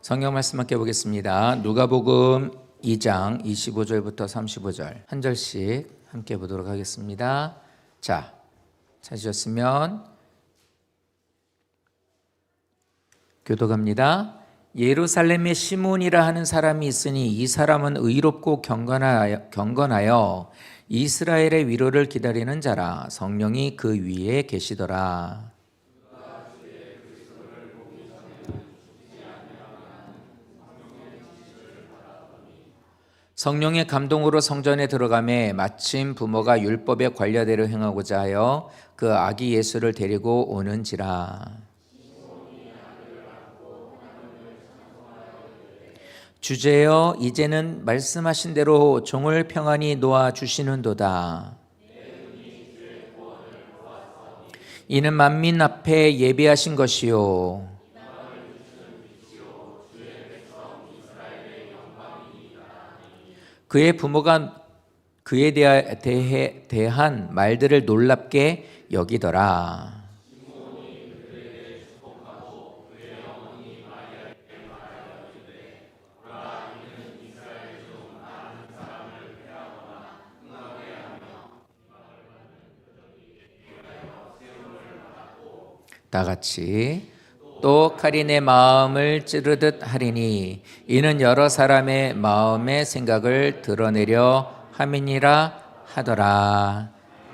성경 말씀 함께 보겠습니다. 누가복음 2장 25절부터 35절 한 절씩 함께 보도록 하겠습니다. 자, 찾으셨으면 교독합니다. 예루살렘에 시몬이라 하는 사람이 있으니 이 사람은 의롭고 경건하여 이스라엘의 위로를 기다리는 자라. 성령이 그 위에 계시더라. 성령의 감동으로 성전에 들어가매 마침 부모가 율법의 관례대로 행하고자 하여 그 아기 예수를 데리고 오는지라. 주제여, 이제는 말씀하신 대로 종을 평안히 놓아 주시는도다. 이는 만민 앞에 예비하신 것이요 그의 부모가 그에 대한 말들을 놀랍게 여기더라. 다 같이 또 칼이 내 마음을 찌르듯 하리니 이는 여러 사람의 마음의 생각을 드러내려 함이니라 하더라.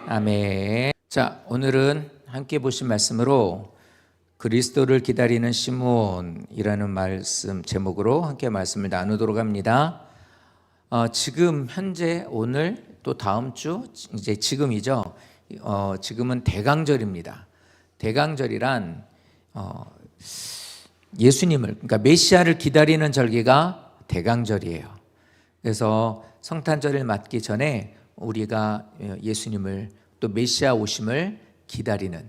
아멘. 자, 오늘은 함께 보신 말씀으로 그리스도를 기다리는 시몬이라는 말씀 제목으로 함께 말씀을 나누도록 합니다. 지금 현재 오늘 또 다음 주 이제 지금이죠. 지금은 대강절입니다. 대강절이란 예수님을, 그러니까 메시아를 기다리는 절기가 대강절이에요. 그래서 성탄절을 맞기 전에 우리가 예수님을 또 메시아 오심을 기다리는,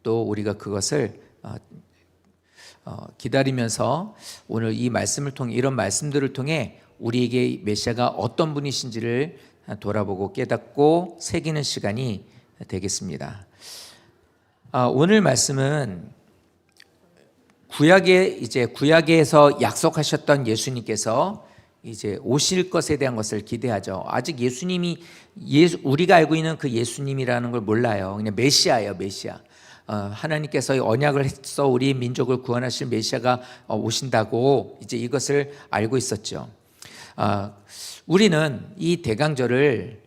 또 우리가 그것을 기다리면서 오늘 이 말씀을 통해, 이런 말씀들을 통해 우리에게 메시아가 어떤 분이신지를 돌아보고 깨닫고 새기는 시간이 되겠습니다. 오늘 말씀은 구약에서 약속하셨던 예수님께서 이제 오실 것에 대한 것을 기대하죠. 아직 예수님이 우리가 알고 있는 그 예수님이라는 걸 몰라요. 그냥 메시아예요, 메시아. 하나님께서 언약을 해서 우리 민족을 구원하실 메시아가 오신다고 이제 이것을 알고 있었죠. 우리는 이 대강절을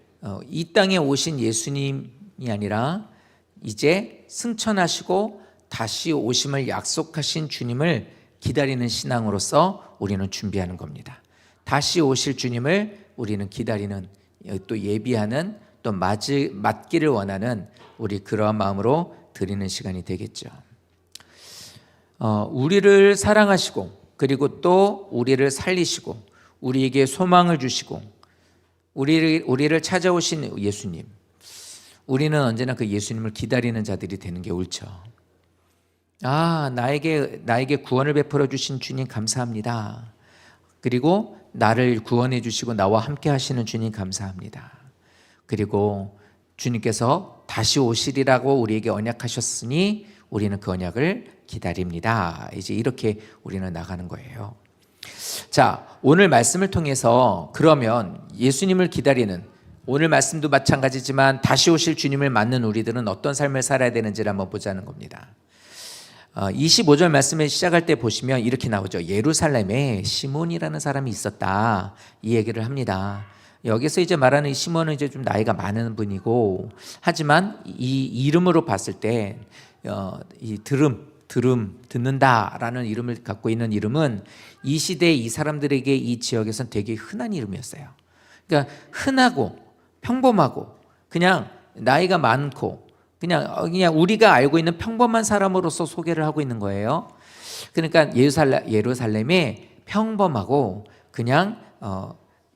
이 땅에 오신 예수님이 아니라 이제 승천하시고 다시 오심을 약속하신 주님을 기다리는 신앙으로서 우리는 준비하는 겁니다. 다시 오실 주님을 우리는 기다리는, 또 예비하는, 또 맞기를 원하는 우리 그러한 마음으로 드리는 시간이 되겠죠. 우리를 사랑하시고 그리고 또 우리를 살리시고 우리에게 소망을 주시고 우리를 찾아오신 예수님, 우리는 언제나 그 예수님을 기다리는 자들이 되는 게 옳죠. 나에게 구원을 베풀어 주신 주님 감사합니다. 그리고 나를 구원해 주시고 나와 함께 하시는 주님 감사합니다. 그리고 주님께서 다시 오시리라고 우리에게 언약하셨으니 우리는 그 언약을 기다립니다. 이제 이렇게 우리는 나가는 거예요. 자, 오늘 말씀을 통해서 그러면 예수님을 기다리는, 오늘 말씀도 마찬가지지만 다시 오실 주님을 맞는 우리들은 어떤 삶을 살아야 되는지를 한번 보자는 겁니다. 25절 말씀을 시작할 때 보시면 이렇게 나오죠. 예루살렘에 시몬이라는 사람이 있었다, 이 얘기를 합니다. 여기서 이제 말하는 이 시몬은 이제 좀 나이가 많은 분이고, 하지만 이 이름으로 봤을 때 이 듣는다라는 이름을 갖고 있는 이름은 이 시대 이 사람들에게 이 지역에서는 되게 흔한 이름이었어요. 그러니까 흔하고 평범하고 그냥 나이가 많고 그냥 우리가 알고 있는 평범한 사람으로서 소개를 하고 있는 거예요. 그러니까 예루살렘에 평범하고 그냥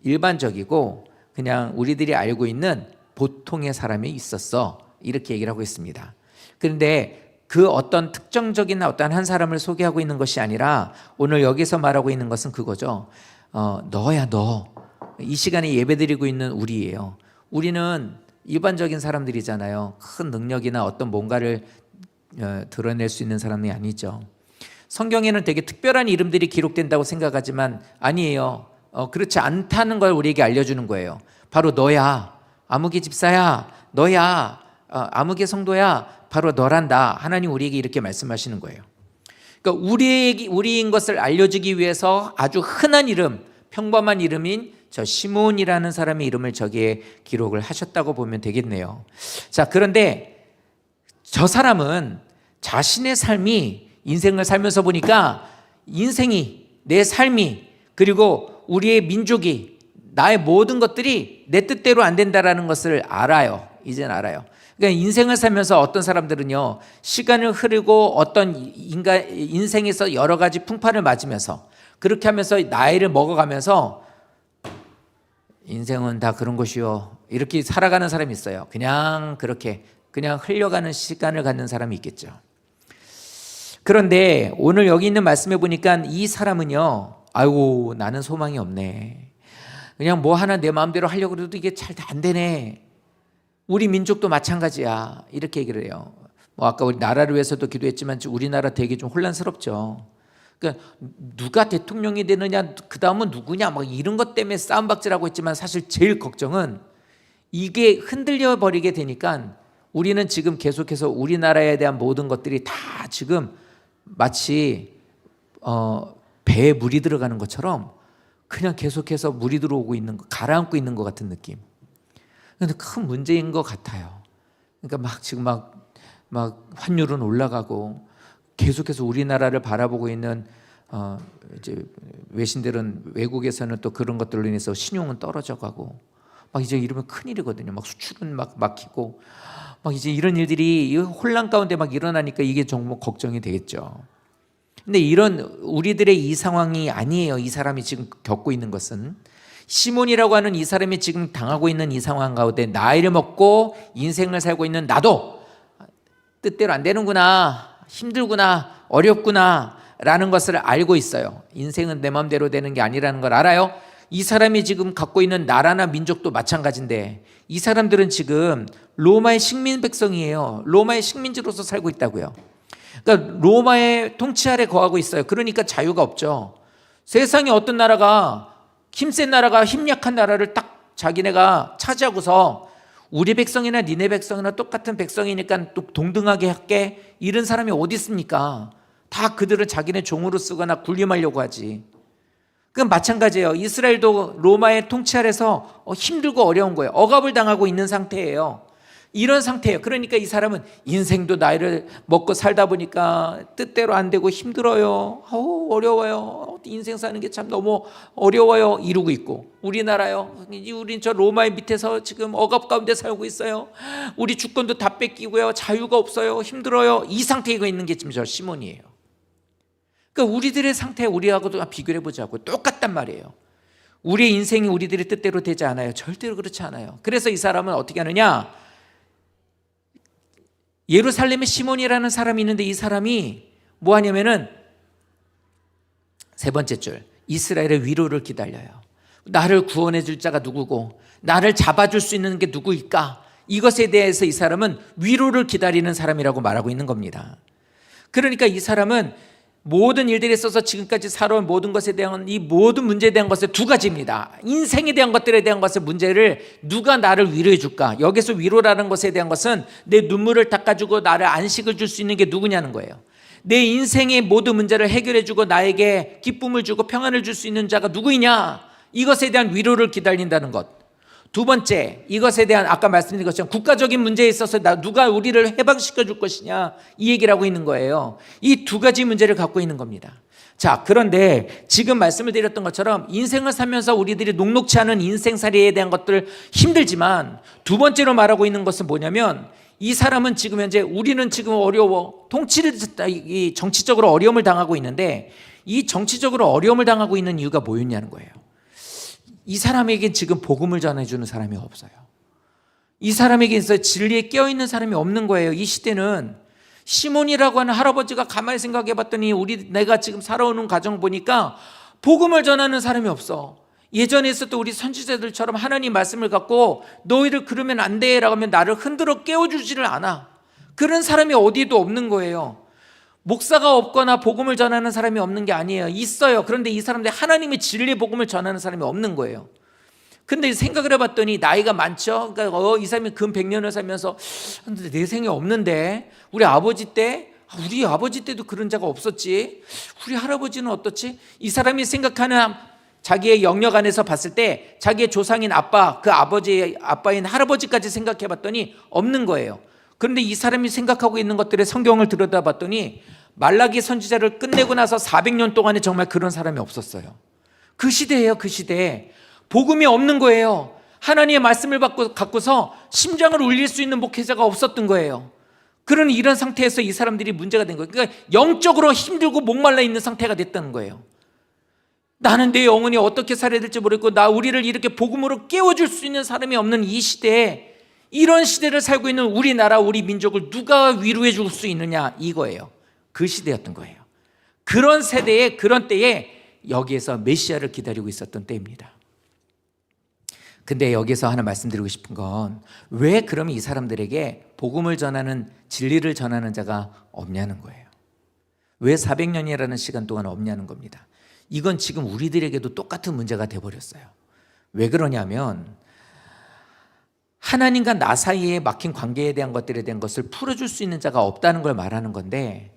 일반적이고 그냥 우리들이 알고 있는 보통의 사람이 있었어, 이렇게 얘기를 하고 있습니다. 그런데 그 어떤 특정적인 어떤 한 사람을 소개하고 있는 것이 아니라 오늘 여기서 말하고 있는 것은 그거죠. 너야, 너. 이 시간에 예배드리고 있는 우리예요. 우리는 일반적인 사람들이잖아요. 큰 능력이나 어떤 뭔가를 드러낼 수 있는 사람이 아니죠. 성경에는 되게 특별한 이름들이 기록된다고 생각하지만 아니에요. 그렇지 않다는 걸 우리에게 알려주는 거예요. 바로 너야, 아무개 집사야, 너야, 아무개 성도야, 바로 너란다. 하나님 우리에게 이렇게 말씀하시는 거예요. 그러니까 우리인 것을 알려주기 위해서 아주 흔한 이름, 평범한 이름인 저 시몬이라는 사람의 이름을 저기에 기록을 하셨다고 보면 되겠네요. 자, 그런데 저 사람은 자신의 삶이, 인생을 살면서 보니까 인생이, 내 삶이, 그리고 우리의 민족이, 나의 모든 것들이 내 뜻대로 안 된다라는 것을 알아요. 이제는 알아요. 그러니까 인생을 살면서 어떤 사람들은요, 시간을 흐르고 어떤 인생에서 여러 가지 풍파를 맞으면서, 그렇게 하면서 나이를 먹어가면서 인생은 다 그런 것이요, 이렇게 살아가는 사람이 있어요. 그냥 그렇게 그냥 흘려가는 시간을 갖는 사람이 있겠죠. 그런데 오늘 여기 있는 말씀에 보니까 이 사람은요, 아이고 나는 소망이 없네, 그냥 뭐 하나 내 마음대로 하려고 해도 이게 잘 안 되네, 우리 민족도 마찬가지야, 이렇게 얘기를 해요. 뭐 아까 우리 나라를 위해서도 기도했지만 우리나라 되게 좀 혼란스럽죠. 그러니까 누가 대통령이 되느냐, 그 다음은 누구냐, 막 이런 것 때문에 싸움박질하고 있지만 사실 제일 걱정은 이게 흔들려 버리게 되니까 우리는 지금 계속해서 우리나라에 대한 모든 것들이 다 지금 마치 배에 물이 들어가는 것처럼 그냥 계속해서 물이 들어오고 있는 거, 가라앉고 있는 것 같은 느낌. 그런데 큰 문제인 것 같아요. 그러니까 지금 환율은 올라가고 계속해서 우리나라를 바라보고 있는 이제 외신들은, 외국에서는 또 그런 것들로 인해서 신용은 떨어져가고 이제 이러면 큰일이거든요. 수출은 막히고 이제 이런 일들이 혼란 가운데 일어나니까 이게 정말 걱정이 되겠죠. 근데 이런 우리들의 이 상황이 아니에요. 이 사람이 지금 겪고 있는 것은, 시몬이라고 하는 이 사람이 지금 당하고 있는 이 상황 가운데 나이를 먹고 인생을 살고 있는 나도 뜻대로 안 되는구나, 힘들구나, 어렵구나 라는 것을 알고 있어요. 인생은 내 마음대로 되는 게 아니라는 걸 알아요. 이 사람이 지금 갖고 있는 나라나 민족도 마찬가지인데 이 사람들은 지금 로마의 식민 백성이에요. 로마의 식민지로서 살고 있다고요. 그러니까 로마의 통치 아래 거하고 있어요. 그러니까 자유가 없죠. 세상에 어떤 나라가, 힘센 나라가 힘약한 나라를 딱 자기네가 차지하고서 우리 백성이나 니네 백성이나 똑같은 백성이니까 또 동등하게 할게, 이런 사람이 어디 있습니까? 다 그들을 자기네 종으로 쓰거나 군림하려고 하지. 그건 마찬가지예요. 이스라엘도 로마의 통치 아래서 힘들고 어려운 거예요. 억압을 당하고 있는 상태예요. 이런 상태예요. 그러니까 이 사람은 인생도 나이를 먹고 살다 보니까 뜻대로 안 되고 힘들어요. 어려워요. 인생 사는 게 참 너무 어려워요. 이러고 있고, 우리나라요, 우린 저 로마의 밑에서 지금 억압 가운데 살고 있어요. 우리 주권도 다 뺏기고요. 자유가 없어요. 힘들어요. 이 상태에 있는 게 지금 저 시몬이에요. 그러니까 우리들의 상태 우리하고도 비교를 해보자고. 똑같단 말이에요. 우리의 인생이 우리들의 뜻대로 되지 않아요. 절대로 그렇지 않아요. 그래서 이 사람은 어떻게 하느냐, 예루살렘에 시몬이라는 사람이 있는데 이 사람이 뭐 하냐면은 세 번째 줄, 이스라엘의 위로를 기다려요. 나를 구원해 줄 자가 누구고 나를 잡아줄 수 있는 게 누구일까? 이것에 대해서 이 사람은 위로를 기다리는 사람이라고 말하고 있는 겁니다. 그러니까 이 사람은 모든 일들에 있어서 지금까지 살아온 모든 것에 대한, 이 모든 문제에 대한 것은 두 가지입니다. 인생에 대한 것들에 대한 것을, 문제를 누가 나를 위로해 줄까? 여기서 위로라는 것에 대한 것은 내 눈물을 닦아주고 나를 안식을 줄 수 있는 게 누구냐는 거예요. 내 인생의 모든 문제를 해결해 주고 나에게 기쁨을 주고 평안을 줄 수 있는 자가 누구이냐? 이것에 대한 위로를 기다린다는 것. 두 번째, 이것에 대한 아까 말씀드린 것처럼 국가적인 문제에 있어서 누가 우리를 해방시켜 줄 것이냐, 이 얘기를 하고 있는 거예요. 이 두 가지 문제를 갖고 있는 겁니다. 자, 그런데 지금 말씀을 드렸던 것처럼 인생을 살면서 우리들이 녹록치 않은 인생살이에 대한 것들 힘들지만, 두 번째로 말하고 있는 것은 뭐냐면, 이 사람은 지금 현재 우리는 지금 어려워, 이 정치적으로 어려움을 당하고 있는데, 이 정치적으로 어려움을 당하고 있는 이유가 뭐였냐는 거예요. 이 사람에게 지금 복음을 전해주는 사람이 없어요. 이 사람에게 있어 진리에 깨어있는 사람이 없는 거예요. 이 시대는 시몬이라고 하는 할아버지가 가만히 생각해 봤더니 내가 지금 살아오는 가정 보니까 복음을 전하는 사람이 없어. 예전에 있었던 우리 선지자들처럼 하나님 말씀을 갖고 너희들 그러면 안 돼 라고 하면 나를 흔들어 깨워주지를 않아. 그런 사람이 어디에도 없는 거예요. 목사가 없거나 복음을 전하는 사람이 없는 게 아니에요. 있어요. 그런데 이 사람들이 하나님의 진리의 복음을 전하는 사람이 없는 거예요. 근데 생각을 해봤더니 나이가 많죠. 그러니까 이 사람이 근 100년을 살면서 근데 내 생에 없는데 우리 아버지 때도 그런 자가 없었지. 우리 할아버지는 어떻지? 이 사람이 생각하는 자기의 영역 안에서 봤을 때 자기의 조상인 아빠, 그 아버지의 아빠인 할아버지까지 생각해 봤더니 없는 거예요. 그런데 이 사람이 생각하고 있는 것들의 성경을 들여다봤더니 말라기 선지자를 끝내고 나서 400년 동안에 정말 그런 사람이 없었어요. 그 시대예요. 그 시대에 복음이 없는 거예요. 하나님의 말씀을 갖고서 심장을 울릴 수 있는 목회자가 없었던 거예요. 그런 이런 상태에서 이 사람들이 문제가 된 거예요. 그러니까 영적으로 힘들고 목말라 있는 상태가 됐다는 거예요. 나는 내 영혼이 어떻게 살아야 될지 모르겠고 우리를 이렇게 복음으로 깨워줄 수 있는 사람이 없는 이 시대에, 이런 시대를 살고 있는 우리나라 우리 민족을 누가 위로해 줄 수 있느냐, 이거예요. 그 시대였던 거예요. 그런 세대에, 그런 때에 여기에서 메시아를 기다리고 있었던 때입니다. 근데 여기서 하나 말씀드리고 싶은 건 왜 그러면 이 사람들에게 복음을 전하는, 진리를 전하는 자가 없냐는 거예요. 왜 400년이라는 시간 동안 없냐는 겁니다. 이건 지금 우리들에게도 똑같은 문제가 돼버렸어요. 왜 그러냐면 하나님과 나 사이에 막힌 관계에 대한 것들에 대한 것을 풀어줄 수 있는 자가 없다는 걸 말하는 건데,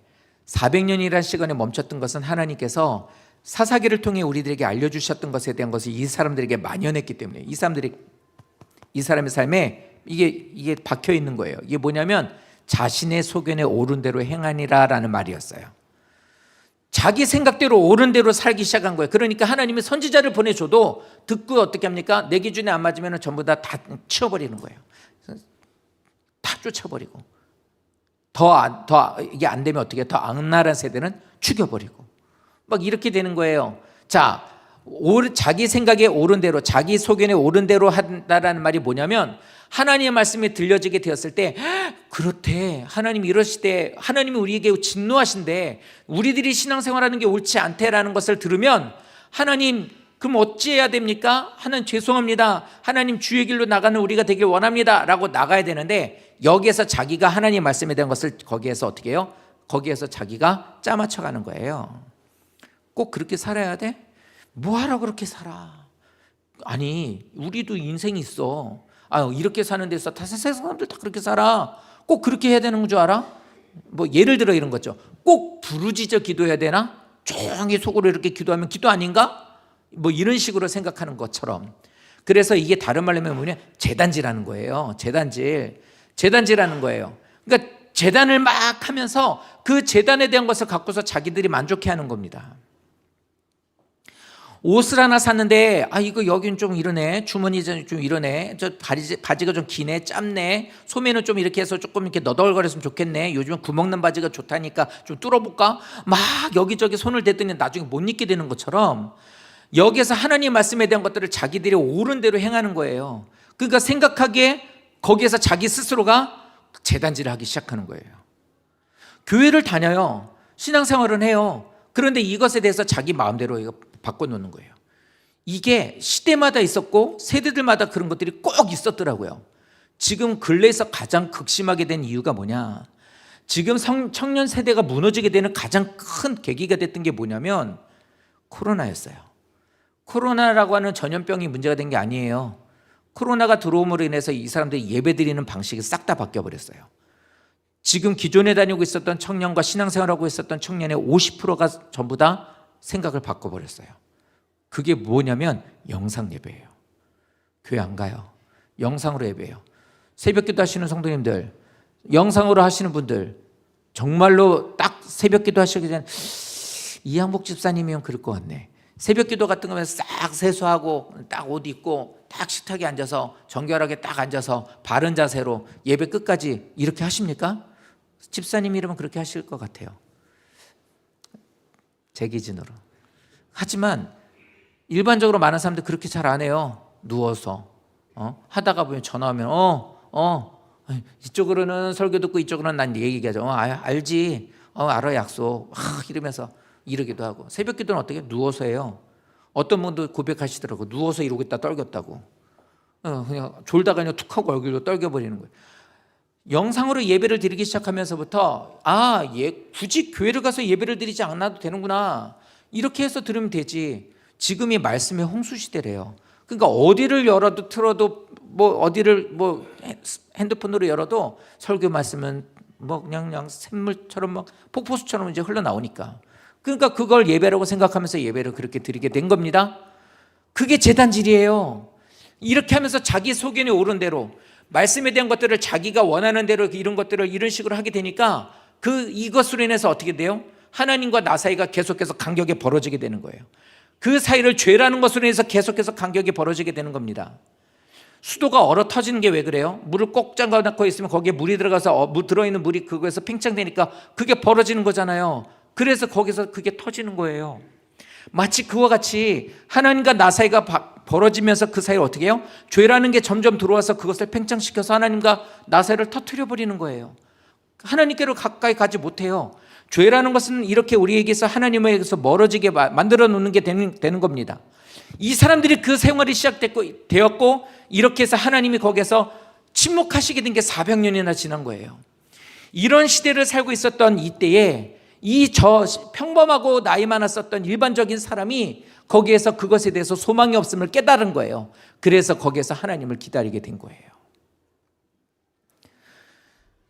400년이라는 시간에 멈췄던 것은 하나님께서 사사기를 통해 우리들에게 알려주셨던 것에 대한 것을 이 사람들에게 만연했기 때문에, 이 사람의 삶에 이게 박혀 있는 거예요. 이게 뭐냐면 자신의 소견에 옳은 대로 행하니라라는 말이었어요. 자기 생각대로 옳은 대로 살기 시작한 거예요. 그러니까 하나님이 선지자를 보내줘도 듣고 어떻게 합니까? 내 기준에 안 맞으면 전부 다 치워버리는 거예요. 다 쫓아버리고, 더 이게 안 되면 어떻게, 더 악랄한 세대는 죽여버리고 막 이렇게 되는 거예요. 자, 자기 생각에 옳은 대로, 자기 소견에 옳은 대로 한다라는 말이 뭐냐면, 하나님의 말씀이 들려지게 되었을 때 그렇대, 하나님이 이러실 때 하나님이 우리에게 진노하신대, 우리들이 신앙생활하는 게 옳지 않대라는 것을 들으면 하나님 그럼 어찌해야 됩니까? 하나님 죄송합니다, 하나님 주의 길로 나가는 우리가 되길 원합니다 라고 나가야 되는데, 여기에서 자기가 하나님의 말씀에 대한 것을 거기에서 어떻게 해요? 거기에서 자기가 짜맞춰가는 거예요. 꼭 그렇게 살아야 돼? 뭐하러 그렇게 살아? 아니 우리도 인생이 있어. 이렇게 사는 데서 다 세상 사람들 다 그렇게 살아. 꼭 그렇게 해야 되는 줄 알아? 뭐 예를 들어 이런 거죠. 꼭 부르짖어 기도해야 되나? 조용히 속으로 이렇게 기도하면 기도 아닌가? 뭐 이런 식으로 생각하는 것처럼. 그래서 이게 다른 말로 하면 뭐냐? 재단지라는 거예요. 재단지라는 거예요. 그러니까 재단을 막 하면서 그 재단에 대한 것을 갖고서 자기들이 만족해하는 겁니다. 옷을 하나 샀는데 이거 여긴 좀 이러네, 주머니 좀 이러네, 저 바지가 좀 기네, 짧네, 소매는 좀 이렇게 해서 조금 이렇게 너덜거렸으면 좋겠네, 요즘은 구멍난 바지가 좋다니까 좀 뚫어볼까, 막 여기저기 손을 댔더니 나중에 못 입게 되는 것처럼, 여기에서 하나님의 말씀에 대한 것들을 자기들이 옳은 대로 행하는 거예요. 그러니까 생각하기에 거기에서 자기 스스로가 재단지를 하기 시작하는 거예요. 교회를 다녀요, 신앙생활은 해요. 그런데 이것에 대해서 자기 마음대로 이거 바꿔놓는 거예요. 이게 시대마다 있었고 세대들마다 그런 것들이 꼭 있었더라고요. 지금 근래에서 가장 극심하게 된 이유가 뭐냐, 지금 청년 세대가 무너지게 되는 가장 큰 계기가 됐던 게 뭐냐면 코로나였어요. 코로나라고 하는 전염병이 문제가 된 게 아니에요. 코로나가 들어옴으로 인해서 이 사람들이 예배드리는 방식이 싹 다 바뀌어버렸어요. 지금 기존에 다니고 있었던 청년과 신앙생활하고 있었던 청년의 50%가 전부 다 생각을 바꿔버렸어요. 그게 뭐냐면 영상 예배예요. 교회 안 가요. 영상으로 예배해요. 새벽기도 하시는 성도님들, 영상으로 하시는 분들, 정말로 딱 새벽기도 하시기 전에 이항복 집사님이면 그럴 것 같네. 새벽기도 같은 거면 싹 세수하고 딱 옷 입고 딱 식탁에 앉아서 정결하게 딱 앉아서 바른 자세로 예배 끝까지 이렇게 하십니까? 집사님이라면 그렇게 하실 것 같아요, 제 기준으로. 하지만 일반적으로 많은 사람들 그렇게 잘 안 해요. 누워서 하다가 보면 전화 오면 이쪽으로는 설교 듣고 이쪽으로는 난 얘기하죠. 알지, 알아, 약속, 이러면서 이러기도 하고. 새벽기도는 어떻게? 누워서 해요. 어떤 분도 고백하시더라고. 누워서 이러고 있다 떨겼다고. 그냥 졸다가 그냥 툭 하고 얼굴로 떨겨버리는 거예요. 영상으로 예배를 드리기 시작하면서부터 굳이 교회를 가서 예배를 드리지 않아도 되는구나, 이렇게 해서 들으면 되지. 지금이 말씀의 홍수 시대래요. 그러니까 어디를 열어도 틀어도 어디를 핸드폰으로 열어도 설교 말씀은 그냥 샘물처럼 폭포수처럼 이제 흘러나오니까, 그러니까 그걸 예배라고 생각하면서 예배를 그렇게 드리게 된 겁니다. 그게 제단질이에요. 이렇게 하면서 자기 소견이 옳은 대로 말씀에 대한 것들을 자기가 원하는 대로 이런 것들을 이런 식으로 하게 되니까 이것으로 인해서 어떻게 돼요? 하나님과 나 사이가 계속해서 간격이 벌어지게 되는 거예요. 그 사이를 죄라는 것으로 인해서 계속해서 간격이 벌어지게 되는 겁니다. 수도가 얼어 터지는 게 왜 그래요? 물을 꼭 잠가 놓고 있으면 거기에 물이 들어가서 들어있는 물이 그거에서 팽창되니까 그게 벌어지는 거잖아요. 그래서 거기서 그게 터지는 거예요. 마치 그와 같이 하나님과 나 사이가 벌어지면서 그 사이를 어떻게 해요? 죄라는 게 점점 들어와서 그것을 팽창시켜서 하나님과 나 사이를 터뜨려 버리는 거예요. 하나님께로 가까이 가지 못해요. 죄라는 것은 이렇게 우리에게서 하나님에게서 멀어지게 만들어 놓는 게 되는 겁니다. 이 사람들이 그 생활이 시작되었고 이렇게 해서 하나님이 거기에서 침묵하시게 된 게 400년이나 지난 거예요. 이런 시대를 살고 있었던 이때에 평범하고 나이 많았었던 일반적인 사람이 거기에서 그것에 대해서 소망이 없음을 깨달은 거예요. 그래서 거기에서 하나님을 기다리게 된 거예요.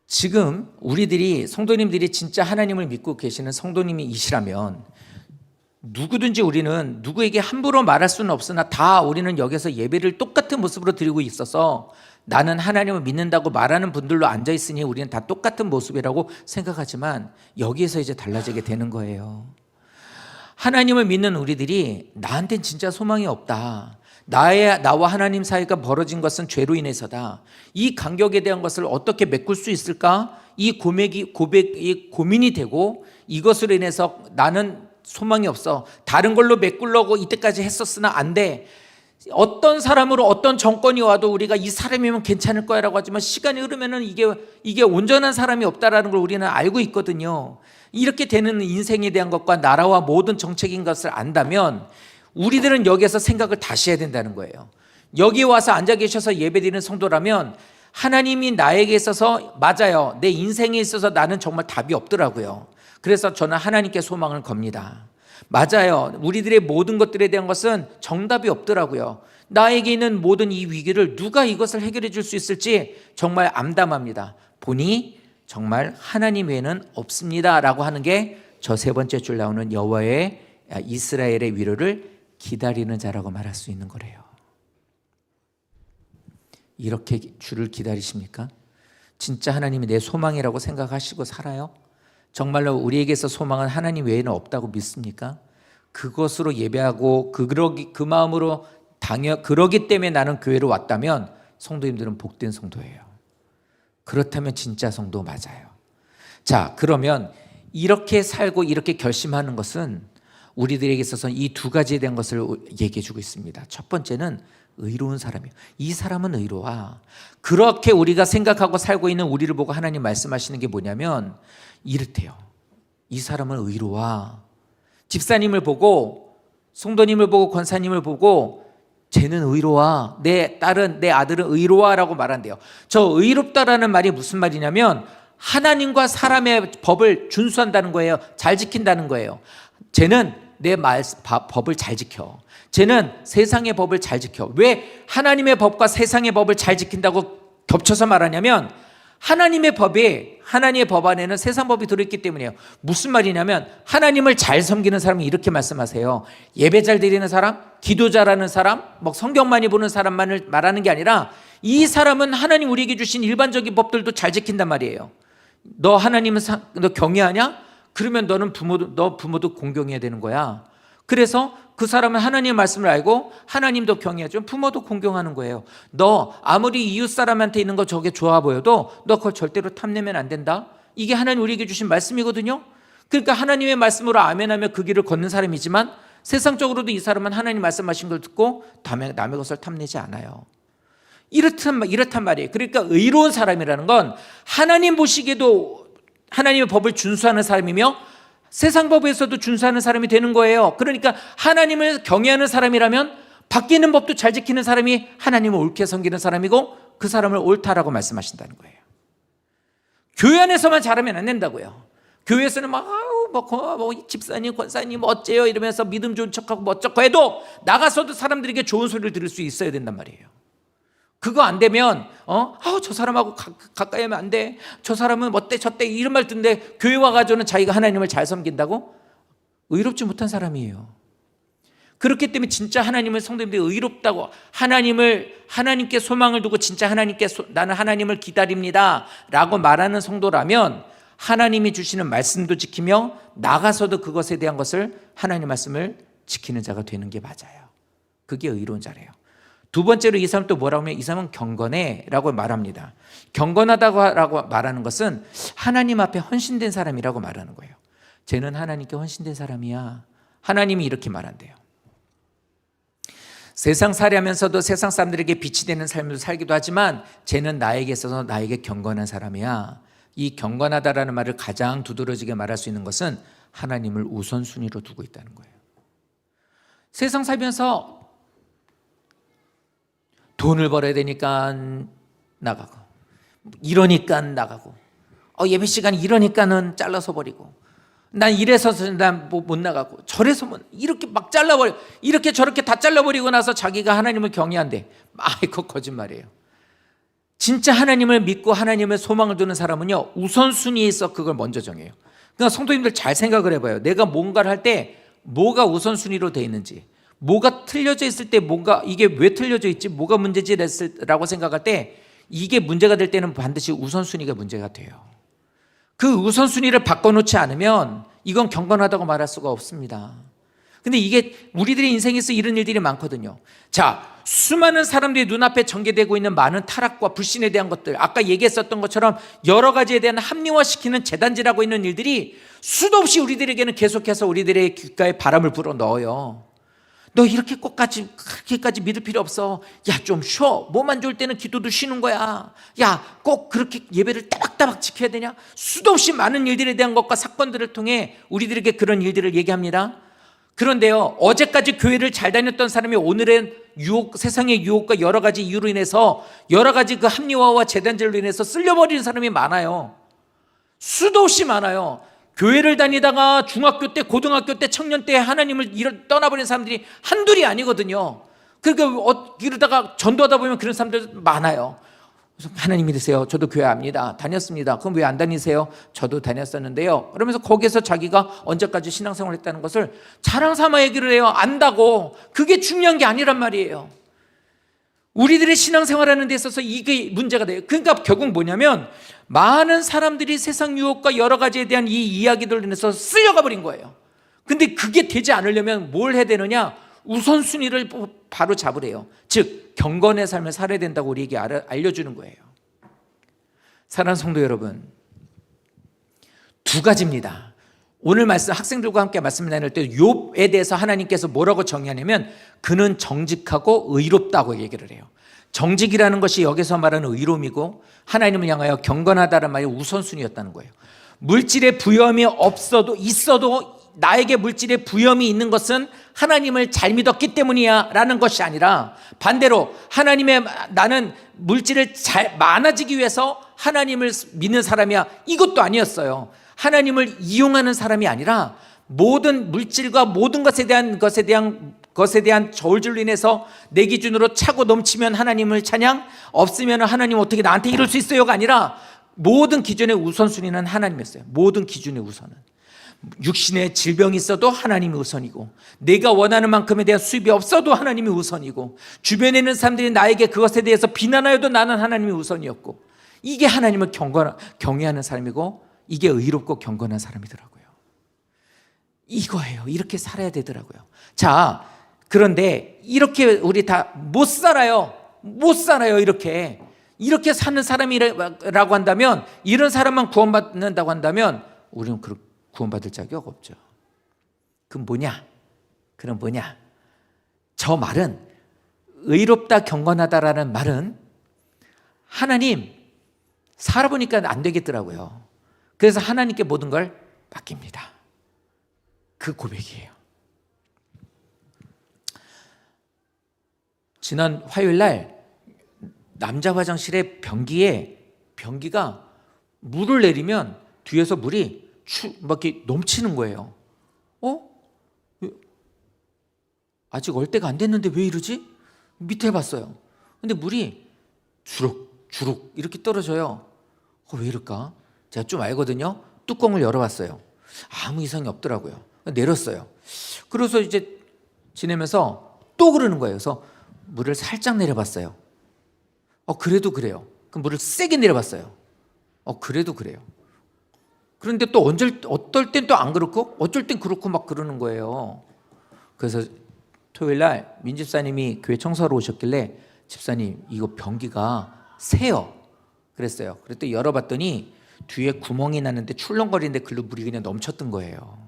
지금 성도님들이 진짜 하나님을 믿고 계시는 성도님이시라면 누구든지 우리는 누구에게 함부로 말할 수는 없으나 우리는 여기서 예배를 똑같은 모습으로 드리고 있어서 나는 하나님을 믿는다고 말하는 분들로 앉아 있으니 우리는 다 똑같은 모습이라고 생각하지만 여기에서 이제 달라지게 되는 거예요. 하나님을 믿는 우리들이 나한텐 진짜 소망이 없다, 나와 하나님 사이가 벌어진 것은 죄로 인해서다, 이 간격에 대한 것을 어떻게 메꿀 수 있을까, 이 고민이 되고 이것으로 인해서 나는 소망이 없어, 다른 걸로 메꾸려고 이때까지 했었으나 안 돼, 어떤 사람으로 어떤 정권이 와도 우리가 이 사람이면 괜찮을 거야 라고 하지만 시간이 흐르면은 이게 온전한 사람이 없다라는 걸 우리는 알고 있거든요. 이렇게 되는 인생에 대한 것과 나라와 모든 정책인 것을 안다면 우리들은 여기에서 생각을 다시 해야 된다는 거예요. 여기 와서 앉아 계셔서 예배드리는 성도라면 하나님이 나에게 있어서 맞아요, 내 인생에 있어서 나는 정말 답이 없더라고요. 그래서 저는 하나님께 소망을 겁니다. 맞아요, 우리들의 모든 것들에 대한 것은 정답이 없더라고요. 나에게 있는 모든 이 위기를 누가 이것을 해결해 줄 수 있을지 정말 암담합니다. 보니 정말 하나님 외에는 없습니다 라고 하는 게 저 3번째 줄 나오는 여호와의 이스라엘의 위로를 기다리는 자라고 말할 수 있는 거래요. 이렇게 주를 기다리십니까? 진짜 하나님이 내 소망이라고 생각하시고 살아요? 정말로 우리에게서 소망은 하나님 외에는 없다고 믿습니까? 그것으로 예배하고 그 마음으로 그러기 때문에 나는 교회로 왔다면 성도님들은 복된 성도예요. 그렇다면 진짜 성도 맞아요. 자, 그러면 이렇게 살고 이렇게 결심하는 것은 우리들에게 있어서 이 2가지에 대한 것을 얘기해 주고 있습니다. 첫 번째는 의로운 사람이에요. 이 사람은 의로와. 그렇게 우리가 생각하고 살고 있는 우리를 보고 하나님 말씀하시는 게 뭐냐면 이렇대요. 이 사람은 의로와. 집사님을 보고, 성도님을 보고, 권사님을 보고 쟤는 의로와, 내 딸은, 내 아들은 의로와라고 말한대요. 저 의롭다라는 말이 무슨 말이냐면 하나님과 사람의 법을 준수한다는 거예요. 잘 지킨다는 거예요. 쟤는 내 법을 잘 지켜. 쟤는 세상의 법을 잘 지켜. 왜 하나님의 법과 세상의 법을 잘 지킨다고 겹쳐서 말하냐면 하나님의 법 안에는 세상 법이 들어있기 때문이에요. 무슨 말이냐면 하나님을 잘 섬기는 사람이 이렇게 말씀하세요. 예배 잘 드리는 사람, 기도 잘하는 사람, 성경 많이 보는 사람만을 말하는 게 아니라 이 사람은 하나님 우리에게 주신 일반적인 법들도 잘 지킨단 말이에요. 너 하나님은 너 경외하냐? 그러면 너 부모도 공경해야 되는 거야. 그래서 그 사람은 하나님의 말씀을 알고 하나님도 경외하죠. 부모도 공경하는 거예요. 너 아무리 이웃 사람한테 있는 거 저게 좋아 보여도 너 그걸 절대로 탐내면 안 된다. 이게 하나님 우리에게 주신 말씀이거든요. 그러니까 하나님의 말씀으로 아멘하며 그 길을 걷는 사람이지만 세상적으로도 이 사람은 하나님 말씀하신 걸 듣고 남의 것을 탐내지 않아요. 이렇단 말이에요. 그러니까 의로운 사람이라는 건 하나님 보시기에도 하나님의 법을 준수하는 사람이며 세상 법에서도 준수하는 사람이 되는 거예요. 그러니까 하나님을 경외하는 사람이라면 바뀌는 법도 잘 지키는 사람이 하나님을 옳게 섬기는 사람이고 그 사람을 옳다라고 말씀하신다는 거예요. 교회 안에서만 잘하면 안 된다고요. 교회에서는 막 집사님, 권사님 어째요 이러면서 믿음 좋은 척하고 멋쩍고 해도 나가서도 사람들에게 좋은 소리를 들을 수 있어야 된단 말이에요. 그거 안 되면 저 사람하고 가까이 하면 안 돼. 저 사람은 어때 저때 이런 말 듣는데 교회 와가지고는 자기가 하나님을 잘 섬긴다고? 의롭지 못한 사람이에요. 그렇기 때문에 진짜 하나님을 성도님들이 의롭다고 하나님께 소망을 두고 진짜 나는 하나님을 기다립니다 라고 말하는 성도라면 하나님이 주시는 말씀도 지키며 나가서도 그것에 대한 것을 하나님 말씀을 지키는 자가 되는 게 맞아요. 그게 의로운 자래요. 두 번째로 이 사람 또 뭐라고 하면 이 사람은 경건해 라고 말합니다. 경건하다고 말하는 것은 하나님 앞에 헌신된 사람이라고 말하는 거예요. 쟤는 하나님께 헌신된 사람이야. 하나님이 이렇게 말한대요. 세상 살이하면서도 세상 사람들에게 빛이 되는 삶을 살기도 하지만 쟤는 나에게 있어서 나에게 경건한 사람이야. 이 경건하다라는 말을 가장 두드러지게 말할 수 있는 것은 하나님을 우선순위로 두고 있다는 거예요. 세상 살면서 돈을 벌어야 되니까 나가고 이러니까 나가고 예배 시간 이러니까는 잘라서 버리고 난 이래서 난 못 나가고 저래서 이렇게 막 잘라버리고 이렇게 저렇게 다 잘라버리고 나서 자기가 하나님을 경외한대. 그거 거짓말이에요. 진짜 하나님을 믿고 하나님의 소망을 두는 사람은요 우선순위에서 그걸 먼저 정해요. 그러니까 성도님들 잘 생각을 해봐요. 내가 뭔가를 할 때 뭐가 우선순위로 돼 있는지, 뭐가 틀려져 있을 때 뭔가 이게 왜 틀려져 있지, 뭐가 문제지라고 생각할 때 이게 문제가 될 때는 반드시 우선순위가 문제가 돼요. 그 우선순위를 바꿔놓지 않으면 이건 경건하다고 말할 수가 없습니다. 근데 이게 우리들의 인생에서 이런 일들이 많거든요. 자, 수많은 사람들이 눈앞에 전개되고 있는 많은 타락과 불신에 대한 것들, 아까 얘기했었던 것처럼 여러 가지에 대한 합리화시키는 재단질하고 있는 일들이 수도 없이 우리들에게는 계속해서 우리들의 귓가에 바람을 불어 넣어요. 너 이렇게 그렇게까지 믿을 필요 없어. 야, 좀 쉬어. 몸 안 좋을 때는 기도도 쉬는 거야. 야, 꼭 그렇게 예배를 따박따박 지켜야 되냐? 수도 없이 많은 일들에 대한 것과 사건들을 통해 우리들에게 그런 일들을 얘기합니다. 그런데요, 어제까지 교회를 잘 다녔던 사람이 오늘은 세상의 유혹과 여러 가지 이유로 인해서 여러 가지 그 합리화와 재단질로 인해서 쓸려버리는 사람이 많아요. 수도 없이 많아요. 교회를 다니다가 중학교 때, 고등학교 때, 청년 때 하나님을 떠나버린 사람들이 한둘이 아니거든요. 그러니까 이러다가 전도하다 보면 그런 사람들 많아요. 그래서 하나님 믿으세요. 저도 교회 압니다. 다녔습니다. 그럼 왜 안 다니세요? 저도 다녔었는데요. 그러면서 거기서 자기가 언제까지 신앙생활을 했다는 것을 자랑 삼아 얘기를 해요. 안다고. 그게 중요한 게 아니란 말이에요. 우리들의 신앙생활하는 데 있어서 이게 문제가 돼요. 그러니까 결국 뭐냐면 많은 사람들이 세상 유혹과 여러 가지에 대한 이 이야기들로 인해서 쓸려가 버린 거예요. 근데 그게 되지 않으려면 뭘 해야 되느냐? 우선순위를 바로 잡으래요. 즉 경건의 삶을 살아야 된다고 우리에게 알려주는 거예요. 사랑하는 성도 여러분, 두 가지입니다. 오늘 말씀 학생들과 함께 말씀 나눌 때 욥에 대해서 하나님께서 뭐라고 정의하냐면 그는 정직하고 의롭다고 얘기를 해요. 정직이라는 것이 여기서 말하는 의로움이고 하나님을 향하여 경건하다는 말이 우선순위였다는 거예요. 물질의 부여함이 있어도 나에게 물질의 부여함이 있는 것은 하나님을 잘 믿었기 때문이야 라는 것이 아니라 반대로 나는 물질을 많아지기 위해서 하나님을 믿는 사람이야, 이것도 아니었어요. 하나님을 이용하는 사람이 아니라 모든 물질과 모든 것에 대한 저울질로 인해서 내 기준으로 차고 넘치면 하나님을 찬양, 없으면 하나님 어떻게 나한테 이럴 수 있어요가 아니라 모든 기준의 우선순위는 하나님이었어요. 모든 기준의 우선은. 육신의 질병이 있어도 하나님이 우선이고, 내가 원하는 만큼에 대한 수입이 없어도 하나님이 우선이고, 주변에 있는 사람들이 나에게 그것에 대해서 비난하여도 나는 하나님이 우선이었고, 이게 하나님을 경외하는 사람이고 이게 의롭고 경건한 사람이더라고요. 이거예요. 이렇게 살아야 되더라고요. 자, 그런데 이렇게 우리 다 못 살아요. 이렇게 사는 사람이라고 한다면, 이런 사람만 구원받는다고 한다면 우리는 구원받을 자격 없죠. 그럼 뭐냐? 저 말은, 의롭다 경건하다라는 말은 하나님 살아보니까 안 되겠더라고요. 그래서 하나님께 모든 걸 맡깁니다. 그 고백이에요. 지난 화요일 날 남자 화장실에 변기가 물을 내리면 뒤에서 물이 막 이렇게 넘치는 거예요. 아직 얼때가 안 됐는데 왜 이러지? 밑에 봤어요. 근데 물이 주룩주룩 이렇게 떨어져요. 왜 이럴까? 제가 좀 알거든요. 뚜껑을 열어봤어요. 아무 이상이 없더라고요. 내렸어요. 그래서 이제 지내면서 또 그러는 거예요. 그래서 물을 살짝 내려봤어요. 그래도 그래요. 그럼 물을 세게 내려봤어요. 그래도 그래요. 그런데 또 어떨 땐 또 안 그렇고 어쩔 땐 그렇고 막 그러는 거예요. 그래서 토요일 날 민 집사님이 교회 청소하러 오셨길래 집사님 이거 변기가 새요 그랬어요. 그랬더니 열어봤더니 뒤에 구멍이 났는데 출렁거리는데 글로 물이 그냥 넘쳤던 거예요.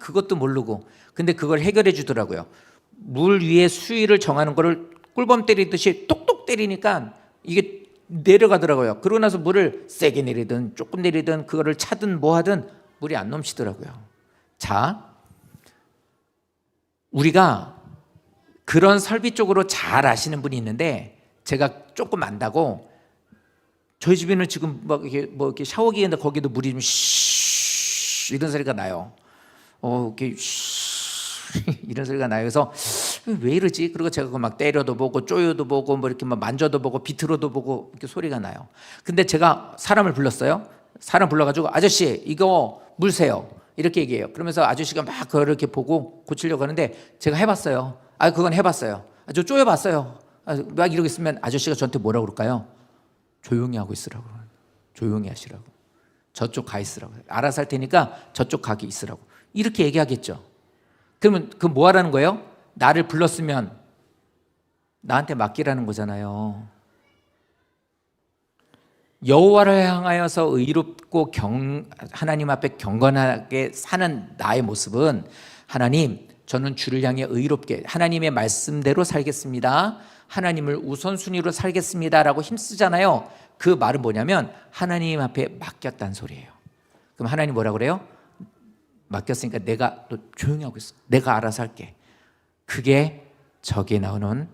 그것도 모르고. 근데 그걸 해결해 주더라고요. 물 위에 수위를 정하는 거를 꿀밤 때리듯이 똑똑 때리니까 이게 내려가더라고요. 그러고 나서 물을 세게 내리든 조금 내리든 그거를 차든 뭐 하든 물이 안 넘치더라고요. 자, 우리가 그런 설비 쪽으로 잘 아시는 분이 있는데 제가 조금 안다고 저희 집에는 지금 막 이렇게 샤워기인데 거기도 물이 좀 쉬 이런 소리가 나요. 이렇게 쉬 이런 소리가 나요. 그래서 왜 이러지? 그리고 제가 막 때려도 보고 쪼여도 보고 뭐 이렇게 막 만져도 보고 비틀어도 보고 이렇게 소리가 나요. 근데 제가 사람을 불렀어요. 사람 불러가지고 아저씨 이거 물 새요. 이렇게 얘기해요. 그러면서 아저씨가 막 그걸 이렇게 보고 고치려고 하는데 제가 해봤어요. 그건 해봤어요. 저 쪼여봤어요. 막 이러고 있으면 아저씨가 저한테 뭐라고 그럴까요? 조용히 하고 있으라고. 조용히 하시라고. 저쪽 가 있으라고. 알아서 할 테니까 저쪽 가게 있으라고. 이렇게 얘기하겠죠. 그러면 그 뭐 하라는 거예요? 나를 불렀으면 나한테 맡기라는 거잖아요. 여호와를 향하여서 의롭고 하나님 앞에 경건하게 사는 나의 모습은 하나님 저는 주를 향해 의롭게 하나님의 말씀대로 살겠습니다. 하나님을 우선순위로 살겠습니다 라고 힘쓰잖아요. 그 말은 뭐냐면 하나님 앞에 맡겼다는 소리예요. 그럼 하나님 뭐라고 그래요? 맡겼으니까 내가 또 조용히 하고 있어. 내가 알아서 할게. 그게 저기에 나오는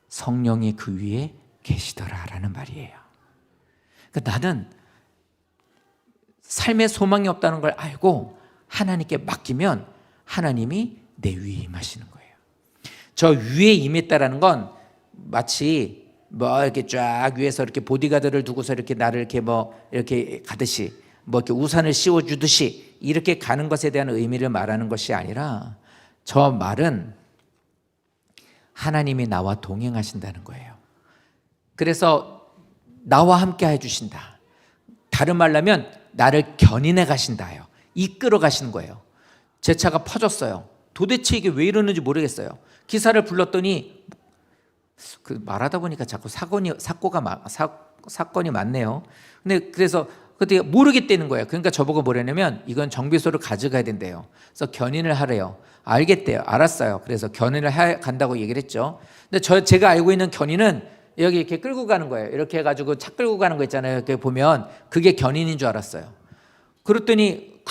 성령이 그 위에 계시더라라는 말이에요. 그러니까 나는 삶에 소망이 없다는 걸 알고 하나님께 맡기면 하나님이 내 위에 임하시는 거예요. 저 위에 임했다라는 건 마치 뭐 이렇게 쫙 위에서 이렇게 보디가드를 두고서 이렇게 나를 이렇게 이렇게 가듯이 이렇게 우산을 씌워주듯이 이렇게 가는 것에 대한 의미를 말하는 것이 아니라 저 말은 하나님이 나와 동행하신다는 거예요. 그래서 나와 함께 해주신다. 다른 말로 하면 나를 견인해 가신다요. 이끌어 가시는 거예요. 제 차가 퍼졌어요. 도대체 이게 왜 이러는지 모르겠어요. 기사를 불렀더니 말하다 보니까 자꾸 사건이 많네요. 근데 그래서 그때 모르겠다는 거예요. 그러니까 저보고 뭐라냐면 이건 정비소를 가져가야 된대요. 그래서 견인을 하래요. 알겠대요. 알았어요. 그래서 견인을 간다고 얘기를 했죠. 근데 제가 알고 있는 견인은 여기 이렇게 끌고 가는 거예요. 이렇게 해가지고 차 끌고 가는 거 있잖아요. 이렇게 보면 그게 견인인 줄 알았어요. 그랬더니